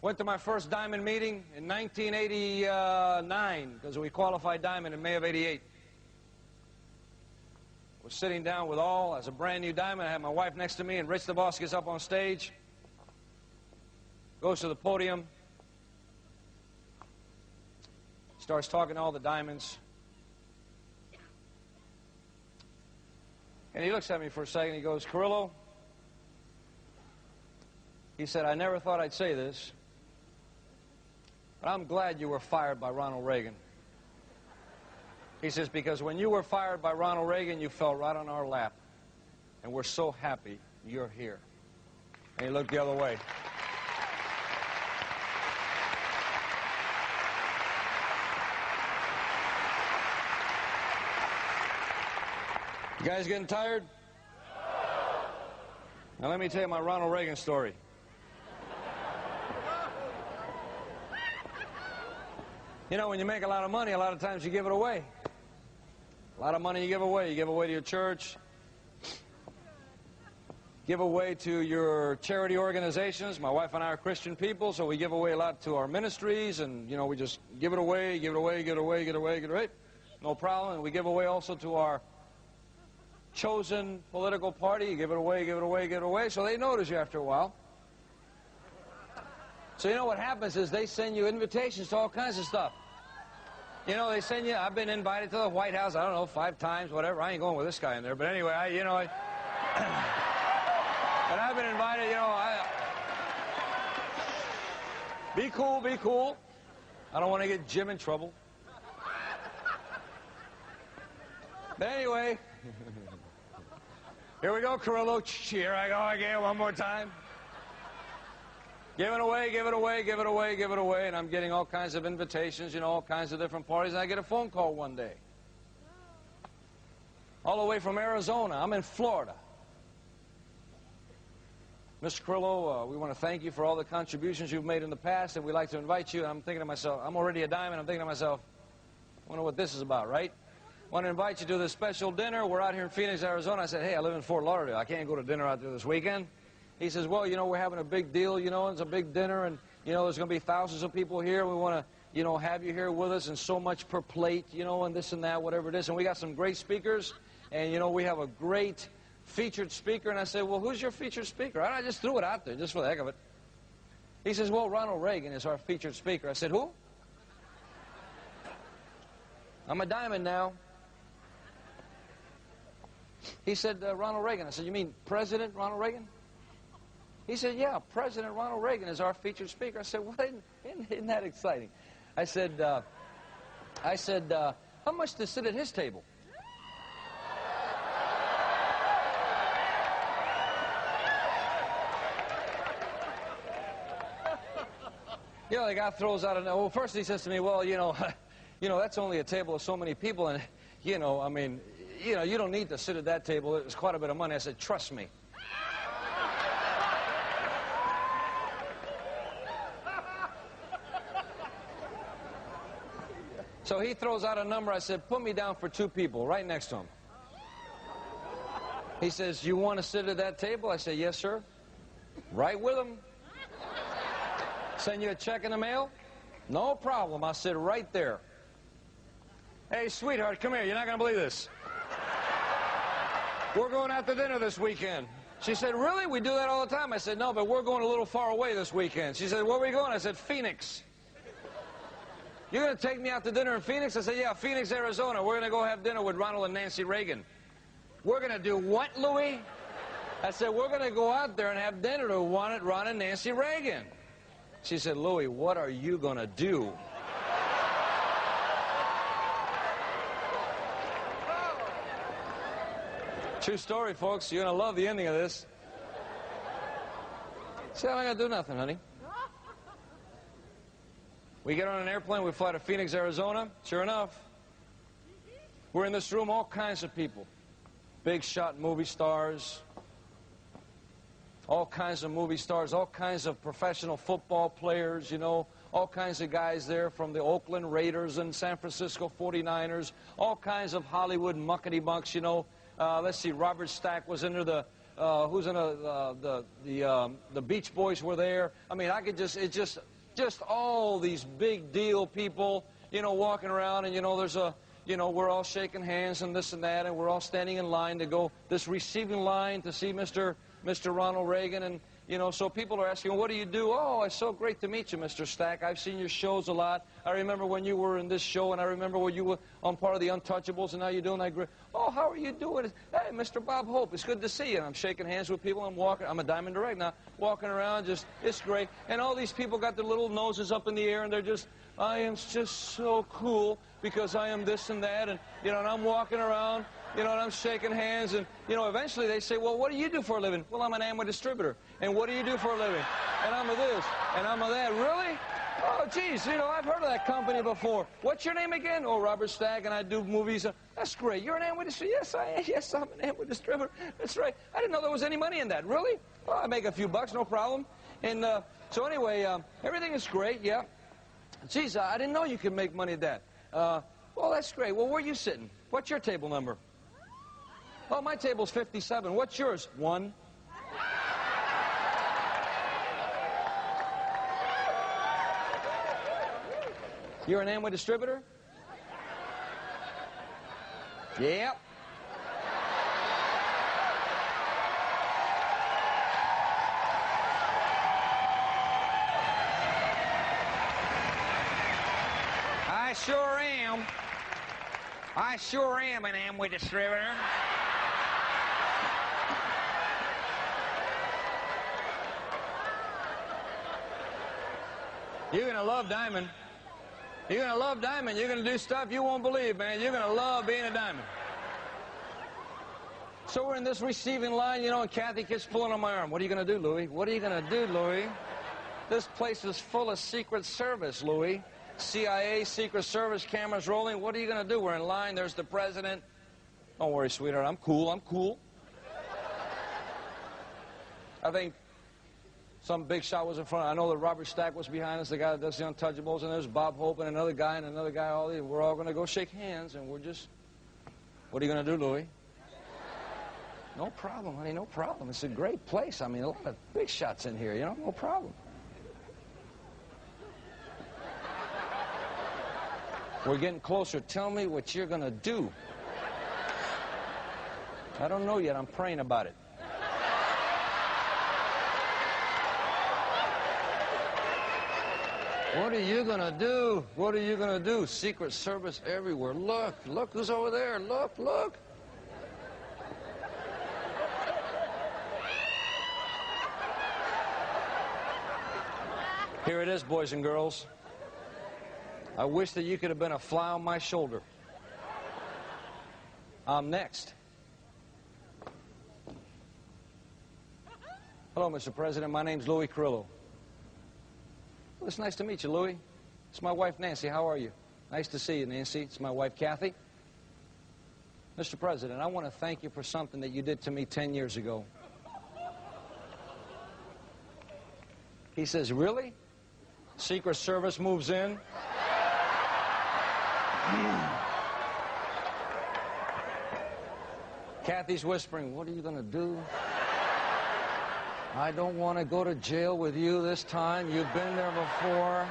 Went to my first Diamond meeting in 1989 because we qualified Diamond in May of '88. Was sitting down with all as a brand new Diamond. I had my wife next to me, and Rich the Boss gets up on stage, goes to the podium, starts talking to all the Diamonds. And he looks at me for a second. He goes, Carrillo, he said, I never thought I'd say this, but I'm glad you were fired by Ronald Reagan. He says, because when you were fired by Ronald Reagan, you fell right on our lap. And we're so happy you're here. And he looked the other way. You guys getting tired? Now let me tell you my Ronald Reagan story. You know, when you make a lot of money, a lot of times you give it away. A lot of money you give away. You give away to your church. Give away to your charity organizations. My wife and I are Christian people, so we give away a lot to our ministries, and, you know, we just give it away, give it away, give it away, give it away, give it away. No problem. And we give away also to our chosen political party. You give it away, give it away, give it away. So they notice you after a while. So you know what happens is they send you invitations to all kinds of stuff. You know, they send you, I've been invited to the White House, I don't know, 5 times, whatever. I ain't going with this guy in there. But anyway, and I've been invited, you know, be cool, be cool. I don't want to get Jim in trouble. But anyway, here we go, Carrillo. Here I go again, one more time. Give it away, give it away, give it away, give it away. And I'm getting all kinds of invitations, you know, all kinds of different parties. And I get a phone call one day. All the way from Arizona. I'm in Florida. Mr. Carrillo, we want to thank you for all the contributions you've made in the past, and we'd like to invite you. And I'm thinking to myself, I'm already a diamond. I'm thinking to myself, I wonder what this is about, right? I want to invite you to this special dinner. We're out here in Phoenix, Arizona. I said, hey, I live in Fort Lauderdale. I can't go to dinner out there this weekend. He says, well, you know, we're having a big deal, you know, it's a big dinner, and, you know, there's going to be thousands of people here. We want to, you know, have you here with us, and so much per plate, you know, and this and that, whatever it is. And we got some great speakers, and, you know, we have a great featured speaker. And I said, well, who's your featured speaker? And I just threw it out there, just for the heck of it. He says, well, Ronald Reagan is our featured speaker. I said, who? I'm a diamond now. He said, Ronald Reagan. I said, you mean President Ronald Reagan? He said, yeah, President Ronald Reagan is our featured speaker. I said, well, isn't that exciting? I said, how much to sit at his table? You know, the guy throws out well, first he says to me, well, you know, that's only a table of so many people, and, you know, I mean, you know, you don't need to sit at that table. It's quite a bit of money. I said, trust me. So he throws out a number. I said, put me down for 2 people, right next to him. He says, you want to sit at that table? I said, yes, sir. Right with him. Send you a check in the mail? No problem. I'll sit right there. Hey, sweetheart, come here. You're not going to believe this. We're going out to dinner this weekend. She said, really? We do that all the time. I said, no, but we're going a little far away this weekend. She said, where are we going? I said, Phoenix. You're going to take me out to dinner in Phoenix? I said, yeah, Phoenix, Arizona. We're going to go have dinner with Ronald and Nancy Reagan. We're going to do what, Louis? I said, we're going to go out there and have dinner to Ron and Nancy Reagan. She said, Louis, what are you going to do? True story, folks. You're going to love the ending of this. See, I'm not going to do nothing, honey. We get on an airplane, we fly to Phoenix, Arizona. Sure enough, we're in this room, all kinds of people. Big shot movie stars, all kinds of movie stars, all kinds of professional football players, you know, all kinds of guys there from the Oakland Raiders and San Francisco 49ers, all kinds of Hollywood muckety-mucks, you know. Let's see, Robert Stack was into the, the Beach Boys were there. I mean, I could just all these big deal people, you know, walking around, and, you know, there's a, you know, we're all shaking hands and this and that, and we're all standing in line to go, this receiving line to see Mr. Ronald Reagan, and, you know, so people are asking, what do you do? Oh, it's so great to meet you, Mr. Stack. I've seen your shows a lot. I remember when you were in this show, and I remember when you were on part of the Untouchables, and now you're doing that great. Oh, how are you doing? Hey, Mr. Bob Hope, it's good to see you. And I'm shaking hands with people. I'm walking. I'm a Diamond Direct now, walking around, just, it's great. And all these people got their little noses up in the air, and they're just, I am just so cool because I am this and that, and, you know, and I'm walking around. You know, and I'm shaking hands, and, you know, eventually they say, well, what do you do for a living? Well, I'm an Amway distributor. And what do you do for a living? And I'm a this, and I'm a that. Really? Oh, geez, you know, I've heard of that company before. What's your name again? Oh, Robert Stack, and I do movies. That's great. You're an Amway distributor? Yes, I am. Yes, I'm an Amway distributor. That's right. I didn't know there was any money in that. Really? Well, I make a few bucks, no problem. And so anyway, everything is great, yeah. Geez, I didn't know you could make money at that. Well, that's great. Well, where are you sitting? What's your table number? Oh, my table's 57. What's yours? 1. You're an Amway distributor? Yep. I sure am. am. I sure am an Amway distributor. You're going to love Diamond. You're going to love Diamond. You're going to do stuff you won't believe, man. You're going to love being a Diamond. So we're in this receiving line, you know, and Kathy keeps pulling on my arm. What are you going to do, Louie? What are you going to do, Louie? This place is full of Secret Service, Louie. CIA, Secret Service, cameras rolling. What are you going to do? We're in line. There's the president. Don't worry, sweetheart. I'm cool. I'm cool. I think some big shot was in front. I know that Robert Stack was behind us, the guy that does the Untouchables, and there's Bob Hope and another guy. All these. We're all going to go shake hands, and we're just... What are you going to do, Louie? No problem, honey, no problem. It's a great place. I mean, a lot of big shots in here, you know, no problem. We're getting closer. Tell me what you're going to do. I don't know yet. I'm praying about it. What are you going to do? What are you going to do? Secret Service everywhere. Look, look who's over there. Look, look. Here it is, boys and girls. I wish that you could have been a fly on my shoulder. I'm next. Hello, Mr. President. My name's Louis Carrillo. Well, it's nice to meet you, Louis. It's my wife, Nancy. How are you? Nice to see you, Nancy. It's my wife, Kathy. Mr. President, I want to thank you for something that you did to me 10 years ago. He says, really? Secret Service moves in. Kathy's whispering, what are you going to do? I don't want to go to jail with you this time. You've been there before.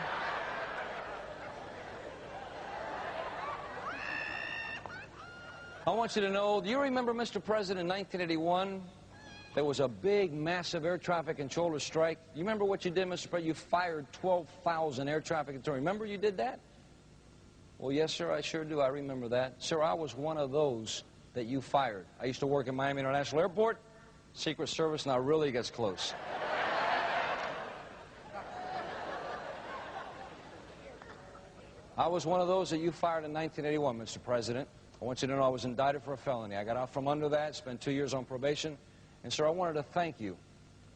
I want you to know, do you remember, Mr. President, in 1981? There was a big, massive air traffic controller strike. You remember what you did, Mr. President? You fired 12,000 air traffic controllers. Remember you did that? Well, yes, sir, I sure do. I remember that. Sir, I was one of those that you fired. I used to work at Miami International Airport. Secret Service now really gets close. I was one of those that you fired in 1981, Mr. President. I want you to know I was indicted for a felony. I got out from under that, spent 2 years on probation. And, sir, I wanted to thank you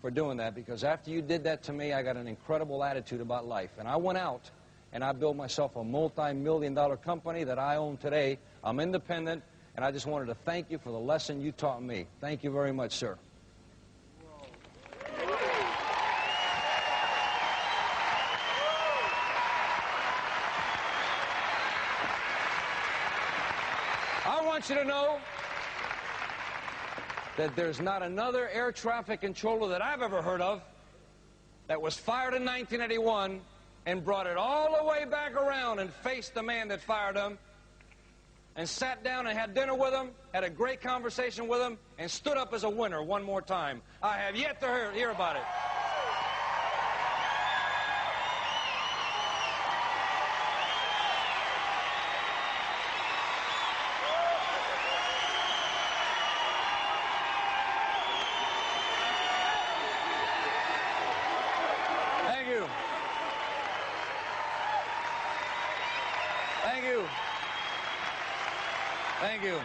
for doing that, because after you did that to me, I got an incredible attitude about life. And I went out and I built myself a multi-million-dollar company that I own today. I'm independent, and I just wanted to thank you for the lesson you taught me. Thank you very much, sir. I want you to know that there's not another air traffic controller that I've ever heard of that was fired in 1981 and brought it all the way back around and faced the man that fired him and sat down and had dinner with him, had a great conversation with him, and stood up as a winner one more time. I have yet to hear about it. Thank you. Thank you.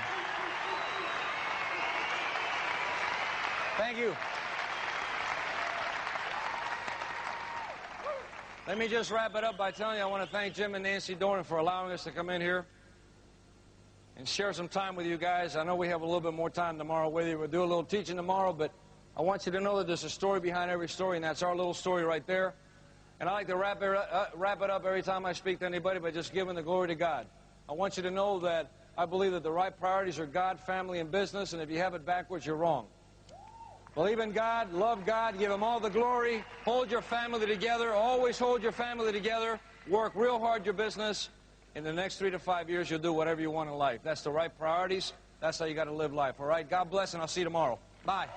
Thank you. Let me just wrap it up by telling you I want to thank Jim and Nancy Dornan for allowing us to come in here and share some time with you guys. I know we have a little bit more time tomorrow with you. We'll do a little teaching tomorrow, but I want you to know that there's a story behind every story, and that's our little story right there. And I like to wrap it up every time I speak to anybody by just giving the glory to God. I want you to know that I believe that the right priorities are God, family, and business, and if you have it backwards, you're wrong. Believe in God, love God, give Him all the glory, hold your family together, always hold your family together, work real hard your business. In the next 3 to 5 years, you'll do whatever you want in life. That's the right priorities. That's how you got to live life, all right? God bless, and I'll see you tomorrow. Bye.